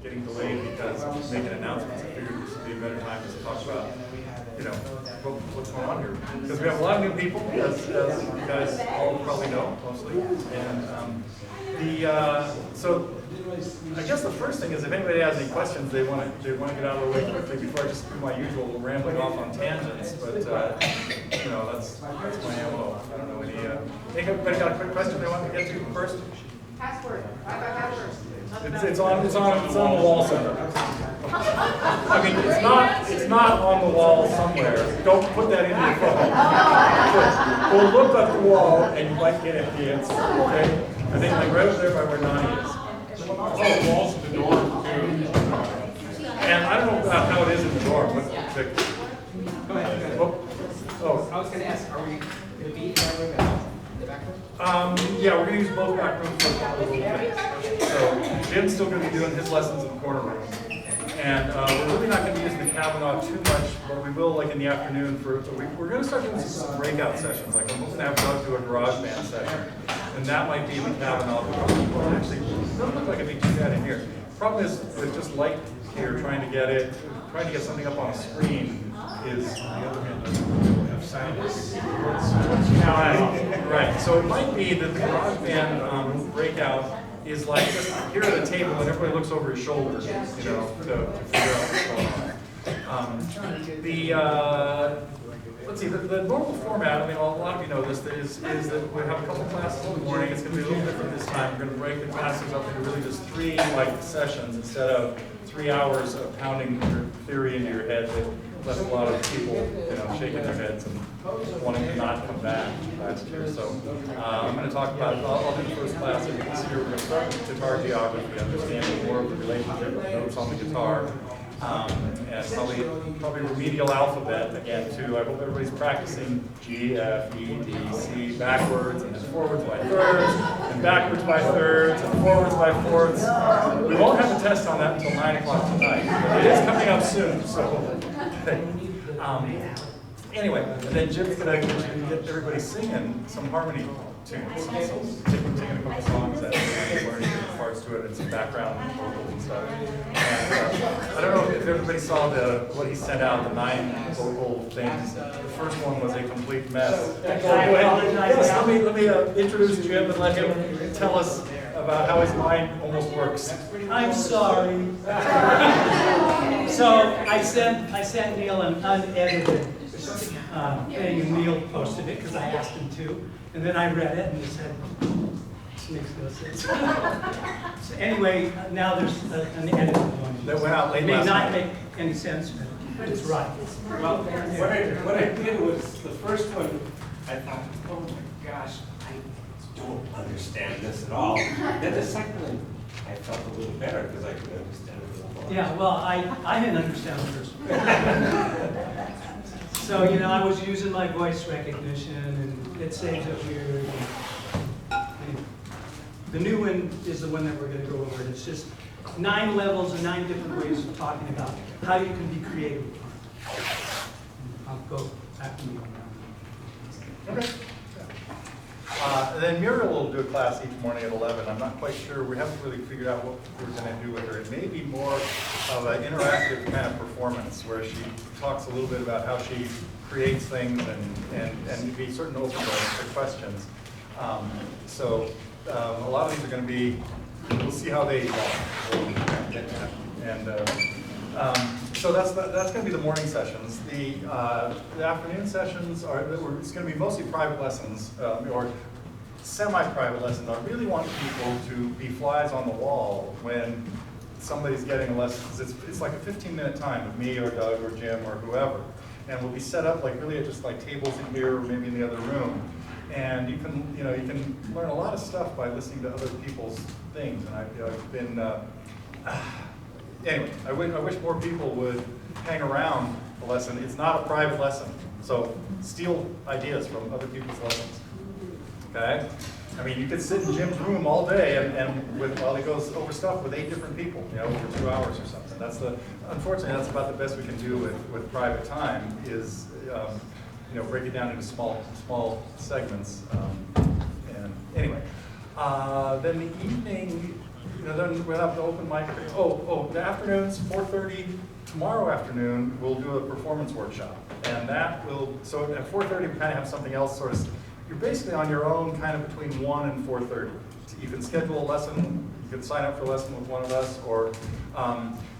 getting delayed because making announcements. I figured this would be a better time to talk about, what's going on here. Because we have a lot of new people, as you guys all probably know, mostly. And so I guess the first thing is if anybody has any questions, they want to get out of the way quickly before I just do my usual rambling off on tangents. But that's my MO. I don't know anybody got a quick question they want to get to first? Password. Wi-Fi password. It's on the wall somewhere. I mean, it's not on the wall somewhere. Don't put that in your phone. We'll look up the wall and you might get it the answer. Okay? I think like right over there by where Nani is. Oh, walls in the dorm too. And I don't know about how it is in the dorm. Go ahead. Oh. I was going to ask, are we going to be in that room at the back room? Yeah, we're going to use both back rooms for a couple of little things. So Jim's still going to be doing his lessons in the corner room. And we're really not going to be using the Kavanaugh too much, but we will like in the afternoon we're going to start doing some breakout sessions. Like I'm going to have Doug do a garage band session. And that might be the Kavanaugh. Well, actually, it doesn't look like it'd be too bad in here. Problem is with just light here, trying to get something up on a screen is the other hand doesn't have sound. Right. So it might be that the garage band breakout is like just here at a table and everybody looks over his shoulder, to figure out what's going on. Let's see, the normal format, I mean, a lot of you know this, is that we have a couple classes in the morning. It's going to be a little different this time. We're going to break the classes up into really just 3 sessions instead of 3 hours of pounding your theory into your head that left a lot of people, shaking their heads and wanting to not come back last year. So I'm going to talk about, I'll do the first class. As you can see here, we're going to start with guitar geography, understanding more of the relationship of notes on the guitar. And probably remedial alphabet again too. I hope everybody's practicing G, F, E, D, C backwards and then forwards by thirds, and backwards by thirds, and forwards by fourths. We won't have a test on that until 9 o'clock tonight, but it is coming up soon. So anyway, and then Jim's gonna get everybody singing some harmony tunes. So taking a couple songs and learning different parts to it and some background vocals and stuff. And I don't know if everybody saw what he sent out, the 9 vocal things. The first one was a complete mess. So go ahead. Yes, let me introduce Jim and let him tell us about how his mind almost works. I'm sorry. So I sent Neil an unedited thing, and Neil posted it because I asked him to. And then I read it and he said, this makes no sense. So anyway, now there's an edited one. That went out late It may last not night. make any sense, but it's right. Well, what I did was, the first one, I thought, oh my gosh, I don't understand this at all. Then the second one, I felt a little better because I could understand it a little more. Yeah, well, I didn't understand the first one. So, I was using my voice recognition, and it saves it weird. The new one is the one that we're going to go over. It's just 9 levels and 9 different ways of talking about how you can be creative. I'll go after you on that. Okay. And then Muriel will do a class each morning at 11. I'm not quite sure. We haven't really figured out what we're going to do with her. It may be more of an interactive kind of performance where she talks a little bit about how she creates things and be certain open to questions. So a lot of these are going to be, we'll see how they evolve. And so that's going to be the morning sessions. The afternoon sessions it's going to be mostly private lessons or semi-private lessons. I really want people to be flies on the wall when somebody's getting a lesson. It's like a 15-minute time with me or Doug or Jim or whoever, and we'll be set up like really just like tables in here or maybe in the other room. And you can learn a lot of stuff by listening to other people's things. And I've been anyway. I wish more people would hang around the lesson. It's not a private lesson, so steal ideas from other people's lessons. Okay? I mean, you could sit in Jim's room all day and while he goes over stuff with 8 different people, over 2 hours or something. Unfortunately, that's about the best we can do with private time is, break it down into small segments. And anyway, then the evening then we'll have the open mic. The afternoons, 4:30, tomorrow afternoon, we'll do a performance workshop. And that will, so at 4:30, we kind of have something else sort of, you're basically on your own kind of between 1 and 4:30. You can schedule a lesson, you can sign up for a lesson with one of us, or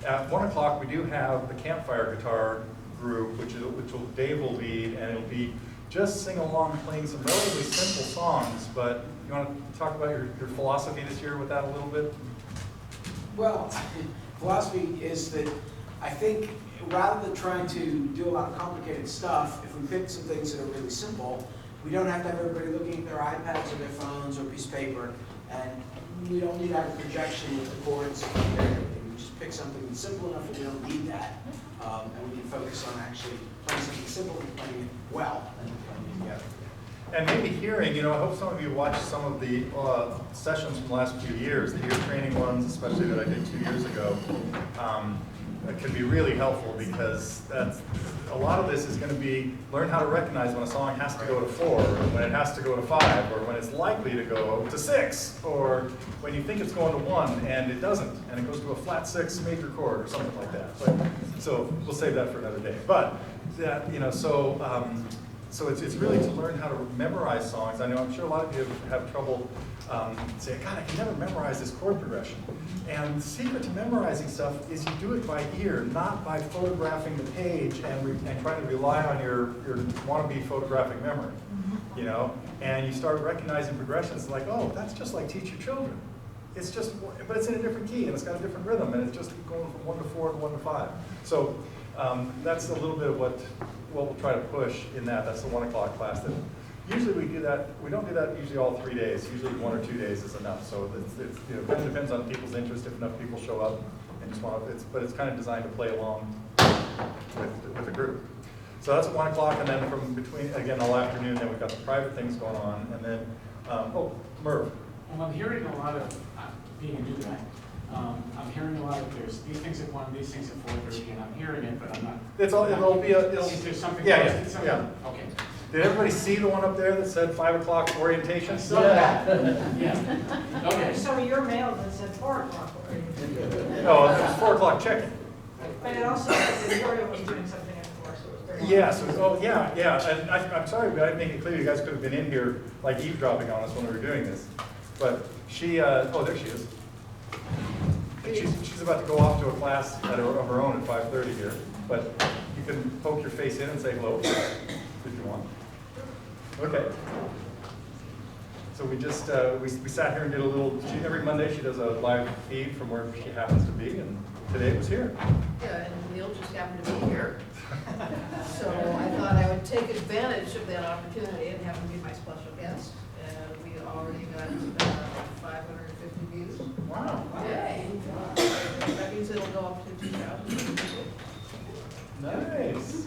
at 1 o'clock, we do have the campfire guitar group, which Dave will lead, and it'll be just sing along playing some relatively simple songs. But you want to talk about your philosophy this year with that a little bit? Well, philosophy is that I think rather than trying to do a lot of complicated stuff, if we pick some things that are really simple, we don't have to have everybody looking at their iPads or their phones or a piece of paper, and we don't need to have a projection with the chords and everything. We just pick something that's simple enough that we don't need that, and we can focus on actually playing something simple and playing it well and playing it together. And maybe hearing, I hope some of you watched some of the sessions from the last few years, the ear training ones, especially that I did 2 years ago. That can be really helpful because a lot of this is going to be learn how to recognize when a song has to go to 4, or when it has to go to 5, or when it's likely to go to 6, or when you think it's going to 1 and it doesn't, and it goes to a flat 6 major chord or something like that. So we'll save that for another day. But that, so it's really to learn how to memorize songs. I know I'm sure a lot of you have trouble saying, God, I can never memorize this chord progression. And the secret to memorizing stuff is you do it by ear, not by photographing the page and trying to rely on your wannabe photographic memory. And you start recognizing progressions like, oh, that's just like Teach Your Children. It's just, but it's in a different key and it's got a different rhythm and it's just going from 1 to 4 to 1 to 5. So that's a little bit of what we'll try to push in that. That's the 1 o'clock class. That usually we do that. We don't do that usually all 3 days. Usually 1 or 2 days is enough. So it kind of depends on people's interest. If enough people show up and just want to, but it's kind of designed to play along with the group. So that's at 1 o'clock, and then from between again all afternoon. Then we've got the private things going on, and then Merv. Well, I'm hearing a lot of being a new guy. I'm hearing a lot of there's these things at 1, these things at 4:30, and I'm hearing it, but I'm not. It'll be Is there something? Yeah. Okay. Did everybody see the one up there that said 5 o'clock orientation? Yeah. Okay. So your mail that said 4 o'clock already. No, it was 4 o'clock check-in. But it also said Victoria was doing something at 4, so it was very. Yes, yeah. And I'm sorry, but I didn't make it clear. You guys could have been in here like eavesdropping on us when we were doing this. But she, there she is. And she's about to go off to a class of her own at 5:30 here. But you can poke your face in and say hello if you want. Okay. So we just, we sat here and did a little, every Monday she does a live feed from where she happens to be, and today it was here. Yeah, and Neil just happened to be here. So I thought I would take advantage of that opportunity and have him be my special guest. And we already got 550 views. Wow. Yay. That means it'll go up to 2,000. Nice.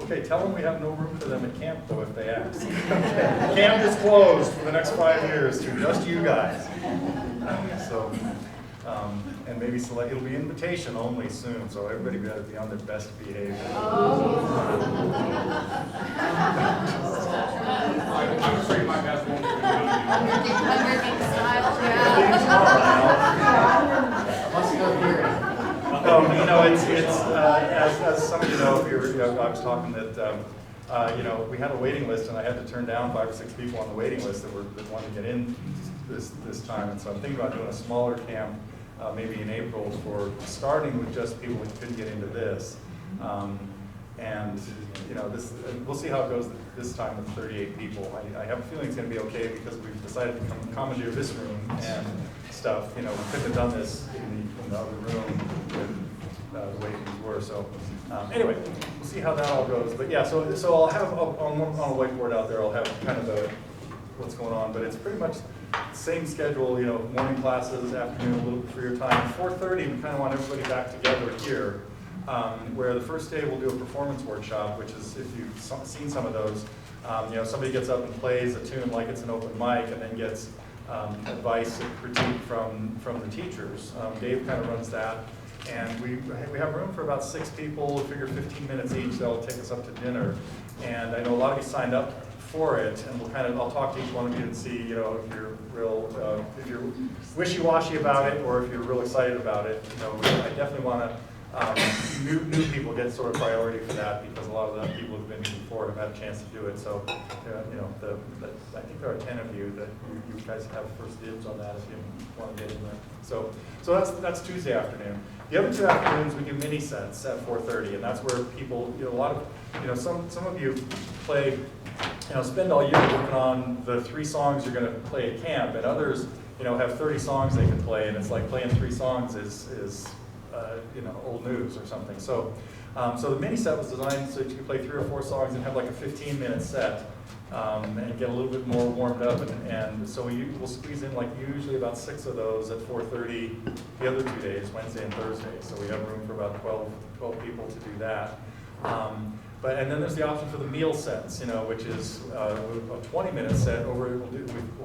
Okay, tell them we have no room for them at camp, though, if they ask. Camp is closed for the next 5 years to just you guys. So, and maybe select, it'll be invitation only soon, so everybody better be on their best behavior. I'm afraid my best won't be as some of you know, I was talking that we had a waiting list, and I had to turn down 5 or 6 people on the waiting list that wanted to get in this time, and so I'm thinking about doing a smaller camp, maybe in April, for starting with just people who couldn't get into this, and we'll see how it goes this time with 38 people. I have a feeling it's going to be okay because we've decided to commandeer this room and stuff. We couldn't have done this in the other room with the way things were. So anyway, we'll see how that all goes. But yeah, so I'll have on a whiteboard out there. I'll have kind of what's going on, but it's pretty much the same schedule. Morning classes, afternoon, a little bit freer time. 4:30, we kind of want everybody back together here. Where the first day we'll do a performance workshop, which is, if you've seen some of those, somebody gets up and plays a tune like it's an open mic, and then gets advice and critique from the teachers. Dave kind of runs that, and we have room for about 6 people. We figure 15 minutes each. That'll take us up to dinner, and I know a lot of you signed up for it, and I'll talk to each one of you and see, if you're real, if you're wishy-washy about it, or if you're real excited about it. I definitely want to, new people get sort of priority for that, because a lot of the people who've been here before have had a chance to do it. So, I think there are 10 of you that you guys have first dibs on that if you want to get in there. So that's Tuesday afternoon. The other 2 afternoons we do mini sets at 4:30, and that's where people, a lot of, some of you play, spend all year working on the 3 songs you're going to play at camp, and others, have 30 songs they can play, and it's like playing 3 songs is old news or something. So the mini set was designed so that you could play 3 or 4 songs and have like a 15-minute set, and get a little bit more warmed up, and so we'll squeeze in like usually about 6 of those at 4:30 the other 2 days, Wednesday and Thursday. So we have room for about 12 people to do that. And then there's the option for the meal sets, which is a 20-minute set. We'll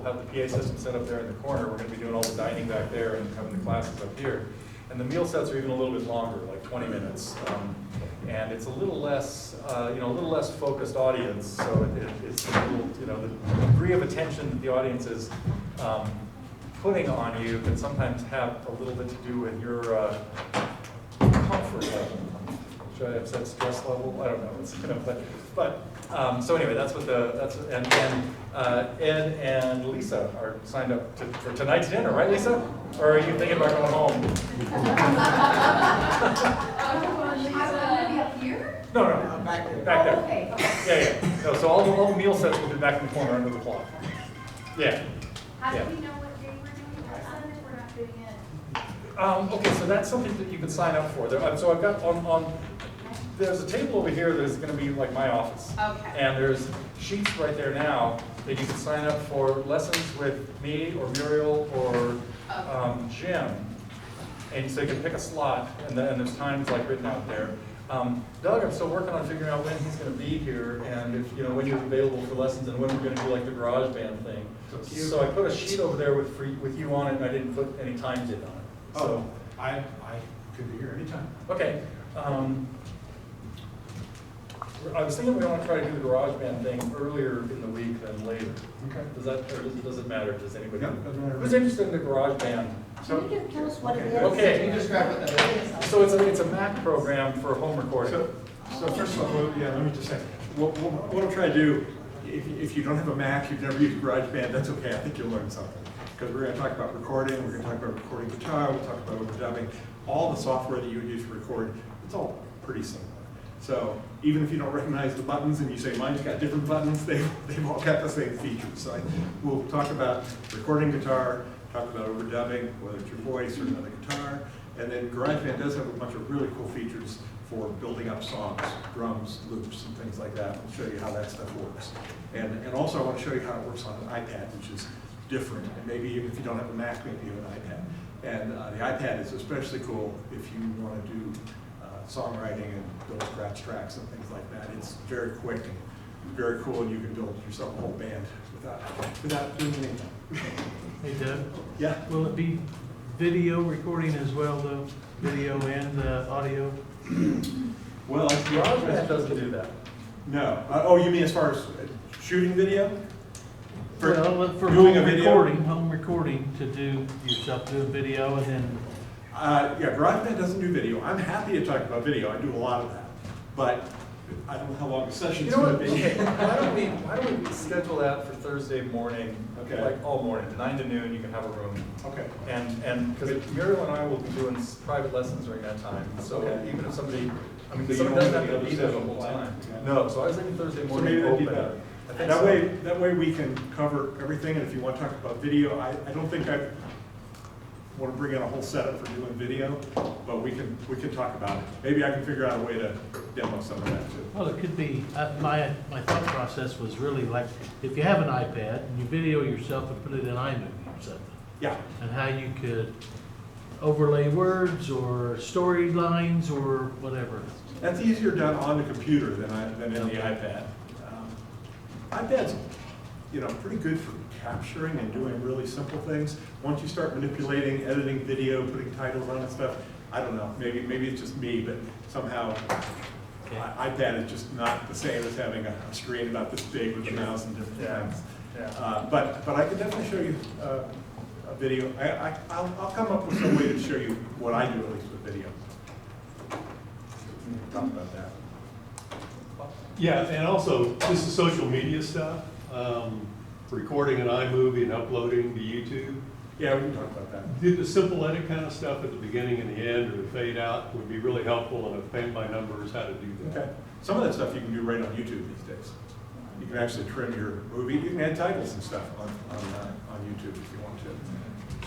have the PA system set up there in the corner. We're going to be doing all the dining back there and having the classes up here. And the meal sets are even a little bit longer, like 20 minutes. And it's a little less, focused audience. So it's a little, the degree of attention that the audience is putting on you can sometimes have a little bit to do with your comfort level. Should I have said stress level? I don't know. It's so anyway, and Ed and Lisa are signed up for tonight's dinner, right, Lisa? Or are you thinking about going home? Up here? No, Back there. back there. Okay. Yeah. No, so all the meal sets will be back in the corner under the clock. Yeah. How Yeah. do we know what day we're doing that if we're not doing it? Okay, so that's something that you can sign up for. So I've got there's a table over here that is going to be like my office. Okay. And there's sheets right there now that you can sign up for lessons with me or Muriel or Jim. And so you can pick a slot, and there's times like written out there. Doug, I'm still working on figuring out when he's going to be here, and if when you're available for lessons, and when we're going to do like the garage band thing. So I put a sheet over there with you on it, and I didn't put any times in on it. So I could be here anytime. okay. I was thinking we want to try to do the garage band thing earlier in the week than later. Okay. Does it matter? Does anybody? Yeah, doesn't matter. Who's interested in the garage band? Can you tell us what it is? Okay. Can you describe what that is? So it's a Mac program for home recording. So first of all, let me just say, what I'll try to do, if you don't have a Mac, you've never used GarageBand, that's okay. I think you'll learn something. Because we're going to talk about recording, we're going to talk about recording guitar, we'll talk about overdubbing. All the software that you would use to record, it's all pretty similar. So even if you don't recognize the buttons and you say mine's got different buttons, they've all got the same features. So we'll talk about recording guitar, talk about overdubbing, whether it's your voice or another guitar. And then GarageBand does have a bunch of really cool features for building up songs, drums, loops, and things like that. We'll show you how that stuff works. And also I want to show you how it works on an iPad, which is different. And maybe even if you don't have a Mac, maybe you have an iPad. And the iPad is especially cool if you want to do songwriting and build scratch tracks and things like that. It's very quick and very cool, and you can build yourself a whole band without doing anything. Hey Doug, Yeah. will it be video recording as well though? Video and audio? Well, GarageBand doesn't do that. no. Oh, you mean as far as shooting video? For Well, for doing a video? home recording to do yourself do a video and then. Yeah, GarageBand doesn't do video. I'm happy to talk about video. I do a lot of that, but I don't know how long the session's You know going what? to be. Okay. Why don't we schedule that for Thursday morning? Okay. Like all morning, 9 to noon. You can have a room. Okay. And because Muriel and I will be doing private lessons during that time. So Okay. even if somebody, So you someone don't doesn't have have to any be there the other whole session time. planned? No. So I was thinking Thursday So morning. maybe that'd be open. better. I think That so. way we can cover everything, and if you want to talk about video, I don't think I want to bring in a whole setup for doing video, but we can talk about it. Maybe I can figure out a way to demo some of that too. Well, it could be, my thought process was really like, if you have an iPad and you video yourself and put it in iMovie or something, Yeah, and how you could overlay words or storylines or whatever. that's easier done on the computer than in the iPad. iPad's, pretty good for capturing and doing really simple things. Once you start manipulating, editing video, putting titles on and stuff, I don't know, maybe it's just me, but somehow Okay. iPad is just not the same as having a screen about this big with a mouse and different Yeah. things. Yeah. But I can definitely show you a video. I'll come up with some way to show you what I do, at least with video. Talk about that. Yeah, and also, this is social media stuff, recording an iMovie and uploading to YouTube. Yeah, we can talk about that. The simple edit kind of stuff at the beginning and the end, or the fade out, would be really helpful, and a paint by numbers how to do that. Okay. Some of that stuff you can do right on YouTube these days. You can actually trim your movie. You can add titles and stuff on YouTube if you want to.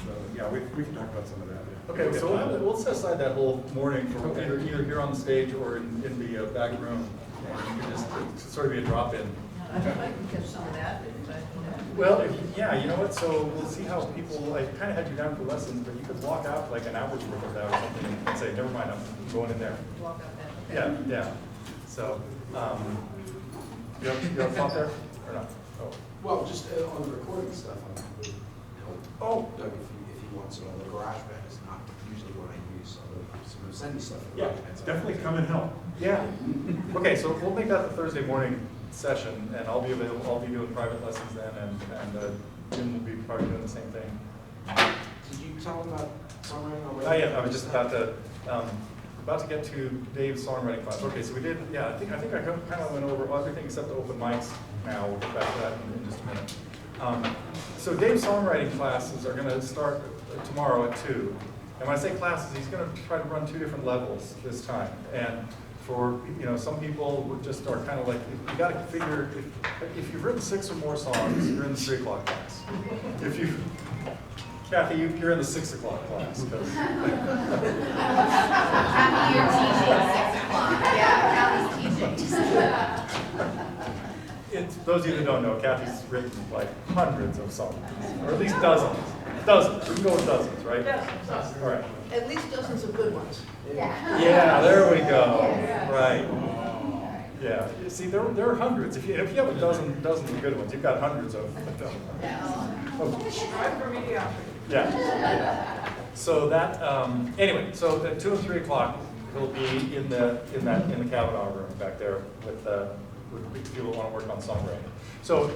So, yeah, we can talk about some of that. Okay, so we'll set aside that whole morning for either here on the stage or in the back room. And you can just sort of be a drop-in. I can catch some of that. Well, yeah, you know what, so we'll see how people, I kind of had you down for lessons, but you could walk out like an hour's worth of that or something and say, never mind, I'm going in there. Walk out that, okay. Yeah, yeah. So, you have a thought there, or not? Oh. Well, just on the recording stuff, I would help Oh. Doug if he wants it on the GarageBand. Is not usually what I use, so send me stuff. Yeah, definitely come and help. Yeah. Okay, so we'll make that the Thursday morning session, and I'll be available. I'll be doing private lessons then, and Jim will be probably doing the same thing. Did you tell him about songwriting already? Oh yeah, I was just about to get to Dave's songwriting class. Okay, so we did. Yeah, I think I kind of went over everything except the open mics. Now we'll get back to that in just a minute. So Dave's songwriting classes are going to start tomorrow at 2. And when I say classes, he's going to try to run 2 different levels this time. And for, some people would just are kind of like, you got to figure, if you've written 6 or more songs, you're in the 3 o'clock class. If you, Kathy, you're in the 6 o'clock class. Kathy, you're teaching 6 o'clock. Yeah, Kathy's teaching. Those of you that don't know, Kathy's written like hundreds of songs, or at least dozens. Dozens, we can go with dozens, right? Yes, All right. at least dozens of good ones. Yeah, there we go. Right. Yeah. You see, there are hundreds. If you have a dozens of good ones, you've got hundreds of them. Strive for mediocrity. Yeah. So that anyway. So at 2 and 3 o'clock, he'll be in the Kavanaugh room back there with people who want to work on songwriting. So.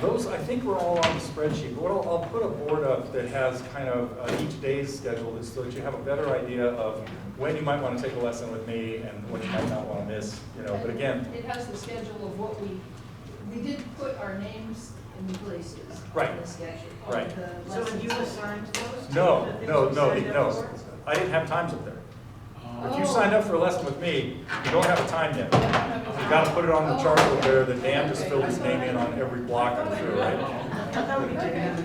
Those, I think, were all on the spreadsheet, but I'll put a board up that has kind of each day's schedule so that you have a better idea of when you might want to take a lesson with me and when you might not want to miss, But again, It has the schedule of what we did put our names in places. Right. On the schedule. Right. Of the So have lessons. you assigned those? no, The things no, you no, signed up no. for? I didn't have times up there. If you Oh. signed up for a lesson with me, you don't have a time yet. You got to put it on the chart over there that Dan just filled his name in on every block, I'm sure, right? I thought we did.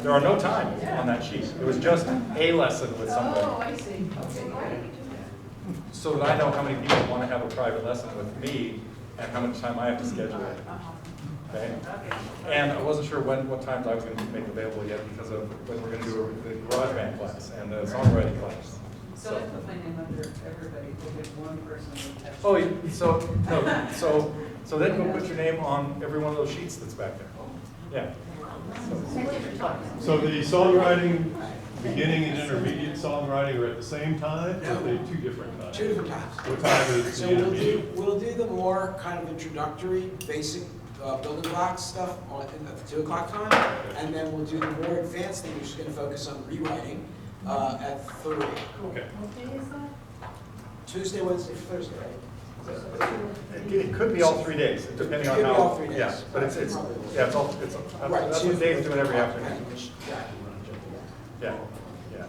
There are no times on that sheet. It was just a lesson with somebody. Oh, I see. Okay, great. So that I know how many people want to have a private lesson with me and how much time I have to schedule it. Okay? And I wasn't sure what times I was going to make available yet because of when we're going to do the GarageBand class and the songwriting class. So I put my name under everybody, we'll get one person with that. Oh, so then you'll put your name on every one of those sheets that's back there. Yeah. So the songwriting, beginning and intermediate songwriting are at the same time, or are they 2 different times? 2 different times. What time is So the intermediate? we'll do the more kind of introductory, basic building blocks stuff at the 2 o'clock time, and then we'll do the more advanced thing, which is going to focus on rewriting at 3. Okay. What day is that? Tuesday, Wednesday, Thursday, right? It could be all 3 days, depending on Could be how. all 3 days. Yeah, but it's that's Right, what Dave's doing every afternoon. Yeah. Yeah, yeah.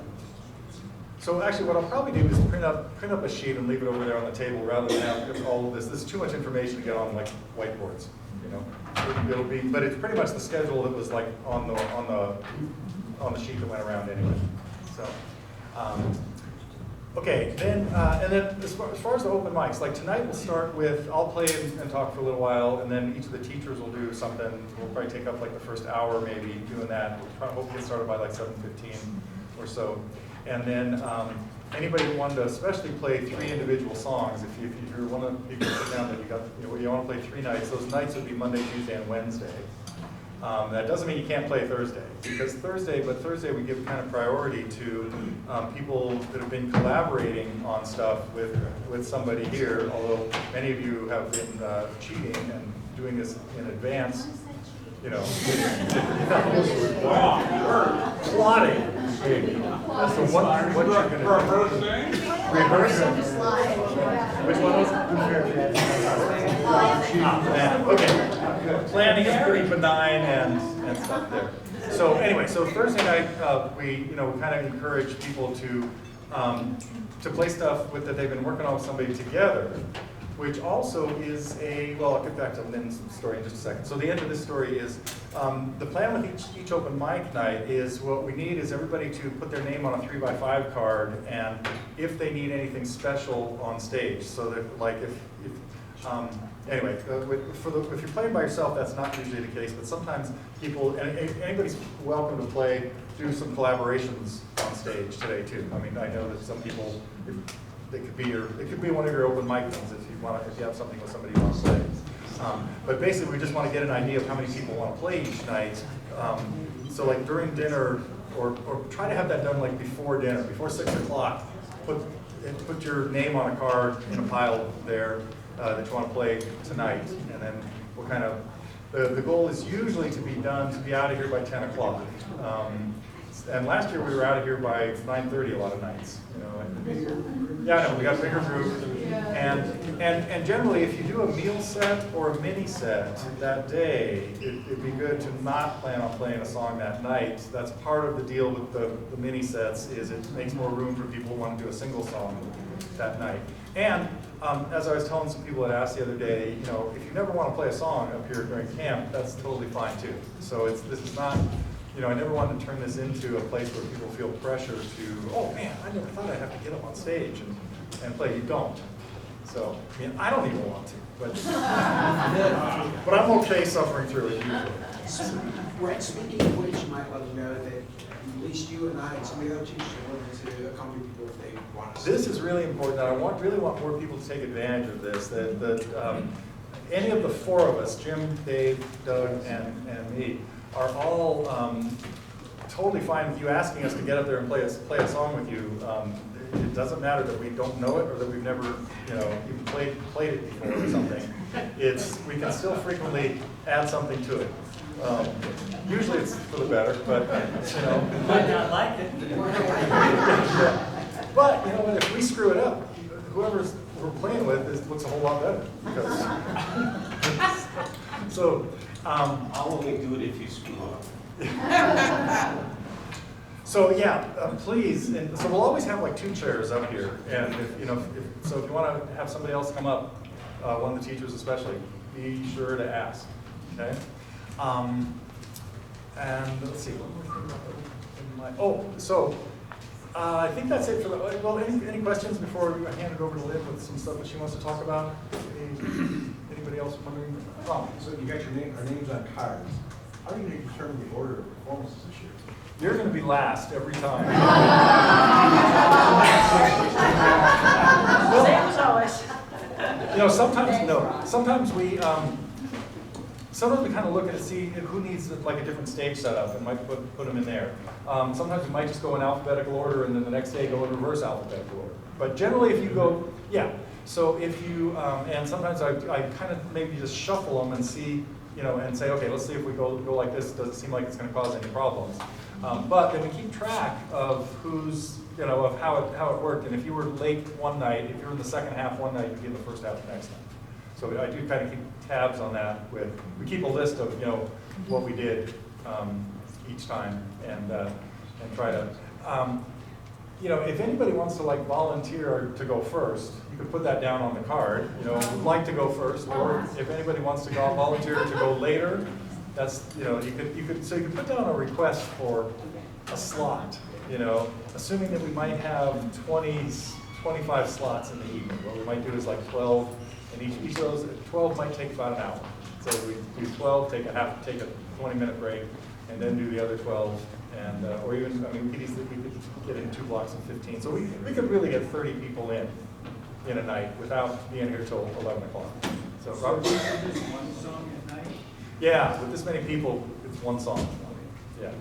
So actually, what I'll probably do is print up a sheet and leave it over there on the table rather than have all of this. This is too much information to get on like whiteboards, It'll be, but it's pretty much the schedule that was like on the sheet that went around anyway. So, okay, then and then as far as the open mics, like tonight we'll start with I'll play and talk for a little while, and then each of the teachers will do something. We'll probably take up like the first hour maybe doing that. We'll try to hope to get started by like 7:15 or so, and then anybody who wanted to especially play 3 individual songs, if you're one of the people who sit down that you want to play 3 nights, those nights would be Monday, Tuesday, and Wednesday. That doesn't mean you can't play Thursday, because Thursday we give kind of priority to people that have been collaborating on stuff with somebody here, although many of you have been cheating and doing this in advance, you know. Wow, plotting. So what you're going to do. Rehearsing. Which one was it? Okay. Planning is pretty benign and stuff there. So anyway, so Thursday night we kind of encourage people to play stuff that they've been working on with somebody together, which also is well, I'll get back to Lynn's story in just a second. So the end of this story is, the plan with each open mic night is what we need is everybody to put their name on a 3x5 card, and if they need anything special on stage, so that like anyway, if you're playing by yourself, that's not usually the case, but sometimes people, and anybody's welcome to do some collaborations on stage today too. I mean, I know that some people, it could be one of your open mic things if you have something with somebody you want to play. But basically, we just want to get an idea of how many people want to play each night. So like during dinner, or try to have that done like before dinner, before 6 o'clock. Put your name on a card in a pile there that you want to play tonight, and then we'll kind of. The goal is usually to be out of here by 10 o'clock. And last year we were out of here by 9:30 a lot of nights. Yeah, I know, we got a bigger group. And generally, if you do a meal set or a mini set that day, it'd be good to not plan on playing a song that night. That's part of the deal with the mini sets, is it makes more room for people who want to do a single song that night. And as I was telling some people that asked the other day, if you never want to play a song up here during camp, that's totally fine too. So this is not. I never wanted to turn this into a place where people feel pressure to, oh man, I never thought I'd have to get up on stage and play. You don't. So, I mean, I don't even want to, but I'm okay suffering through it usually. Right, speaking of which, you might let them know that at least you and I and some of the other teachers are willing to accompany people if they want us. This is really important. I really want more people to take advantage of this. That any of the four of us, Jim, Dave, Doug, and me, are all totally fine with you asking us to get up there and play a song with you. It doesn't matter that we don't know it or that we've never, even played it before or something. We can still frequently add something to it. Usually it's for the better, but You might not like it. But if we screw it up, whoever's we're playing with looks a whole lot better. So. I'll only do it if you screw up. So yeah, please, and so we'll always have like 2 chairs up here, and if you want to have somebody else come up, one of the teachers especially, be sure to ask. Okay. And let's see, one more thing. I think that's it for the. Well, any questions before we hand it over to Liv with some stuff that she wants to talk about? Anybody else wondering? So you got our names on cards. How are you going to determine the order of performances this year? You're going to be last every time. Same as always. Sometimes we kind of look at it, see who needs like a different stage setup, and might put them in there. Sometimes we might just go in alphabetical order, and then the next day go in reverse alphabetical order. But generally, if you go, yeah. So if you, and sometimes I kind of maybe just shuffle them and see, and say, okay, let's see if we go like this. Does it seem like it's going to cause any problems? But then we keep track of who's, of how it worked. And if you were late one night, if you were in the second half one night, you get the first half the next night. So I do kind of keep tabs on that. We keep a list of what we did each time, and try to. If anybody wants to like volunteer to go first, you could put that down on the card. Would like to go first, or if anybody wants to go volunteer to go later, that's you could put down a request for a slot. Assuming that we might have 25 slots in the evening. What we might do is like 12, and each of those 12 might take about an hour. So we do 12, take a 20-minute break, and then do the other 12. And or even, we could get in 2 blocks of 15. So we could really get 30 people in a night without being here till 11 o'clock. So Robert? One song at night? Yeah, with this many people, it's one song. Yeah.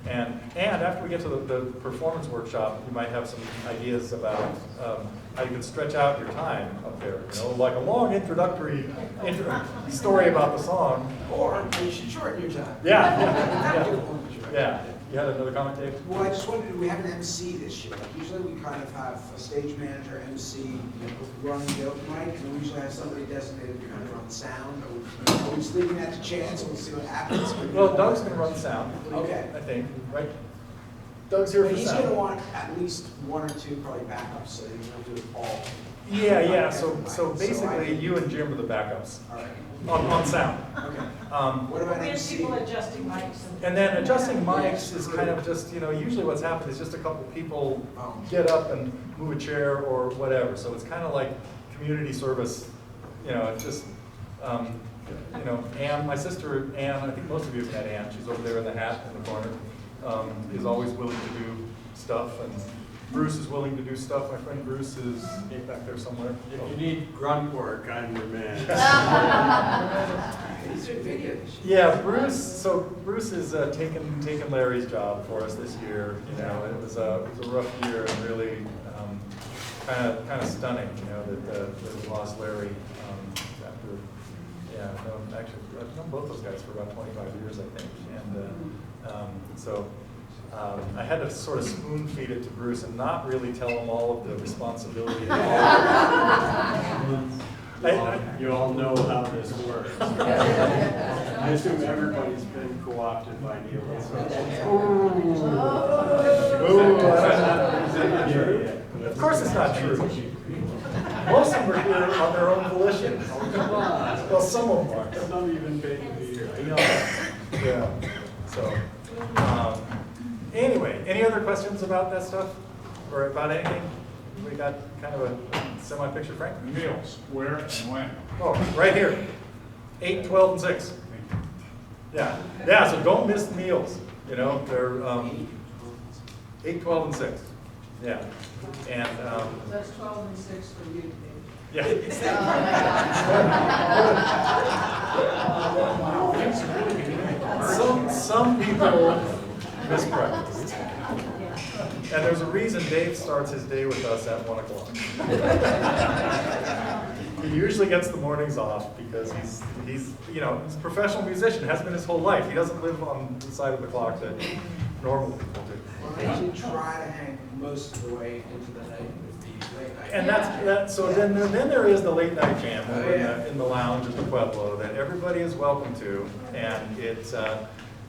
And after we get to the performance workshop, you might have some ideas about how you can stretch out your time up there. You know, like a long introductory story about the song. Or you should shorten your time. Yeah. You had another comment, Dave? Well, I just wondered, we have an MC this year. Like usually we kind of have a stage manager, MC, run the open mic, and we usually have somebody designated to kind of run sound. Are we just leaving that to chance and we'll see what happens? Well, Doug's going to run sound. Okay. I think, right? Doug's here for He's sound. going to want at least one or two probably backups, so he's going to do it all. Yeah. So basically, you and Jim are the backups All right. on sound. Okay. What about We have MC? people adjusting mics. And then adjusting mics is kind of just, usually what's happened is just a couple people get up and move a chair or whatever. So it's kind of like community service, it's just, Ann, my sister Ann, I think most of you have met Ann, she's over there in the hat in the corner, is always willing to do stuff, and Bruce is willing to do stuff. My friend Bruce is back there somewhere. If you need grunt work, I'm your man. He's doing videos. Yeah, Bruce is taking Larry's job for us this year. It was a rough year and really kind of stunning. That we lost Larry after. Yeah, no, actually, I've known both those guys for about 25 years, I think, and so. I had to sort of spoon feed it to Bruce and not really tell him all of the responsibility. You all know how this works. I assume everybody's been co-opted by Neil. Of course it's not true. Most of them are here on their own volition. Well, some of them are. Some even paid to be here. Yeah. So, anyway, any other questions about that stuff? Or about anything? We got kind of a semi-picture, Frank? Meals, where and when? Oh, right here. 8, 12, and 6. Yeah, so don't miss the meals. They're 8, 12, and 6. Yeah. And That's 12 and 6 for you, Dave. yeah. Some people mispractice. And there's a reason Dave starts his day with us at 1 o'clock. He usually gets the mornings off because he's a professional musician, has been his whole life. He doesn't live on the side of the clock that normal people do. Well, I usually try to hang most of the way into the night with the late night. And so then there is the late night jam over in the lounge at the Pueblo that everybody is welcome to, and it's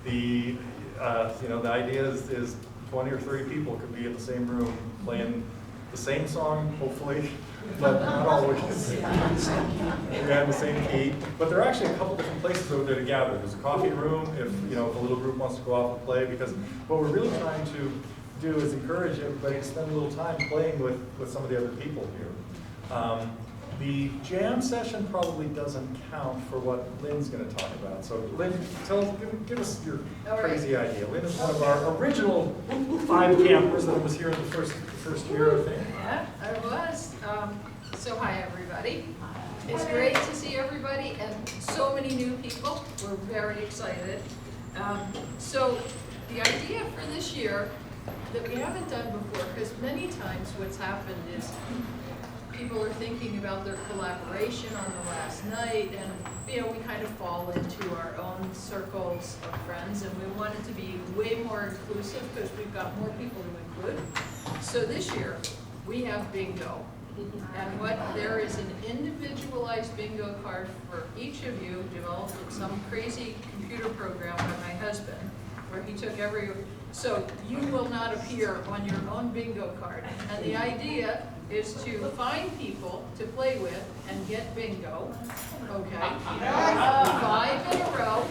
the idea is 20 or 30 people could be in the same room playing the same song, hopefully, but not always. Yeah, in the same key. But there are actually a couple different places over there to gather. There's a coffee room if a little group wants to go off and play, because what we're really trying to do is encourage everybody to spend a little time playing with some of the other people here. The jam session probably doesn't count for what Lynn's going to talk about. So Lynn, give us your crazy idea. Lynn is one of our original 5 campers that was here in the first year, I think. Yeah, I was. So hi, everybody. It's great to see everybody and so many new people. We're very excited. So the idea for this year that we haven't done before, because many times what's happened is people are thinking about their collaboration on the last night, and we kind of fall into our own circles of friends, and we want it to be way more inclusive because we've got more people to include. So this year we have bingo, and there is an individualized bingo card for each of you, developed in some crazy computer program by my husband, where he took so you will not appear on your own bingo card, and the idea is to find people to play with and get bingo, okay? 5 in a row.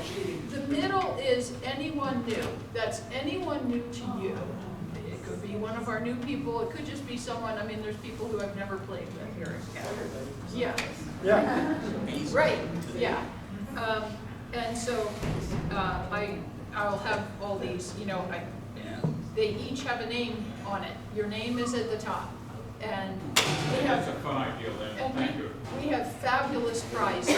The middle is anyone new. That's anyone new to you. It could be one of our new people. It could just be someone, there's people who I've never played with here in Canada. Yeah. Yeah. Right, yeah. And so I'll have all these, they each have a name on it. Your name is at the top. And we have. That's a fun idea, Lynn. And Thank you. we have fabulous prizes.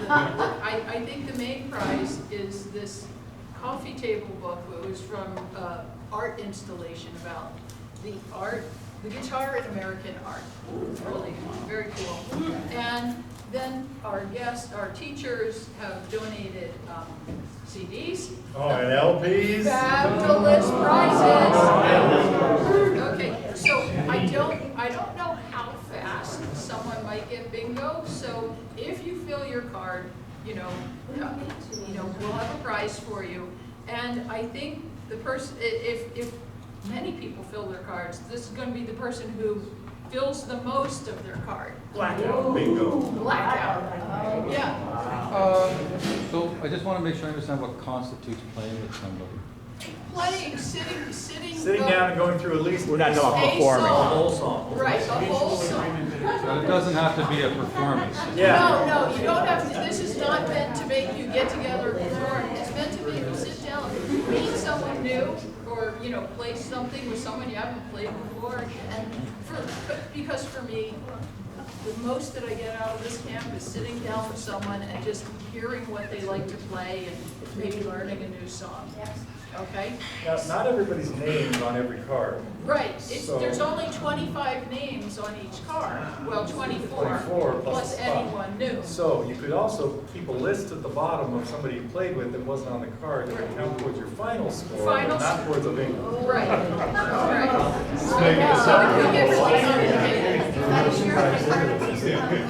I think the main prize is this coffee table book. It was from art installation about the guitar in American art. It's really very cool. And then our guests, our teachers have donated CDs. Oh, and LPs? Fabulous prizes. Okay, so I don't know how fast someone might get bingo, so if you fill your card, we'll have a prize for you. And I think the person, if many people fill their cards, this is gonna be the person who fills the most of their card. Blackout bingo. Blackout, yeah. So I just want to make sure I understand what constitutes playing with somebody. Playing, Sitting down and going through at least. We're not talking a performing. song. A whole song. Right, a whole song. But it doesn't have to be a performance. Yeah. No, you don't have to, this is not meant to make you get together and perform. It's meant to make you sit down, meet someone new, or, play something with someone you haven't played before. And because for me, the most that I get out of this camp is sitting down with someone and just hearing what they like to play and maybe learning a new song. Okay? Now, not everybody's name's on every card. Right, So- there's only 25 names on each card, well, 24, 24 plus plus the spot. anyone new. So you could also keep a list at the bottom of somebody you played with that wasn't on the card that would count towards your final score, Final but not towards a bingo. Right, right. Let's make it a separate. We get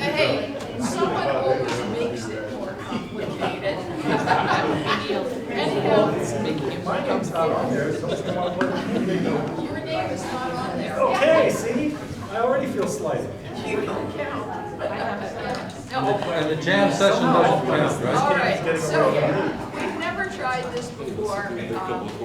Hey, someone always makes it more complicated. Anyhow, My name's not on there, so someone want to play with me? your name is not on there. Okay, see? I already feel slighted. You don't count. And the jam session doesn't count, right? All right, so we've never tried this before,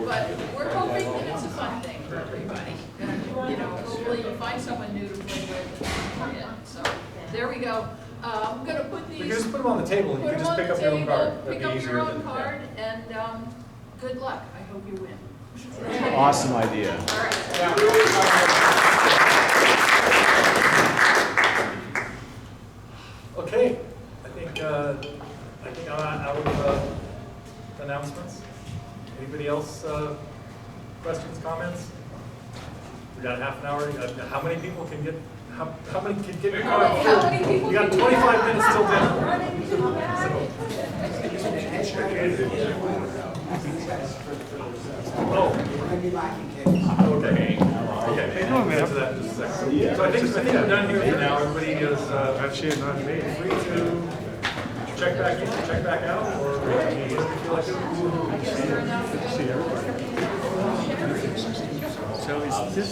but we're hoping that it's a fun thing for everybody. Hopefully you find someone new to play with. Yeah, so there we go. I'm gonna put You can these, just put them on the table and you put can them just on pick the up your own card. table, That'd pick be up easier your than- own yeah. card, and good luck. I hope you win. Awesome idea. All right. Okay, I think I'm out of announcements. Anybody else, questions, comments? We got half an hour. How many people can get, how many can get your card? How many people You got can 25 minutes till dinner. Oh, We're gonna be lacking kids. okay. Okay, we'll get to that in just a second. So I think we're done here for now. Everybody is free to check back in, check back out, or whatever you feel like doing. So is this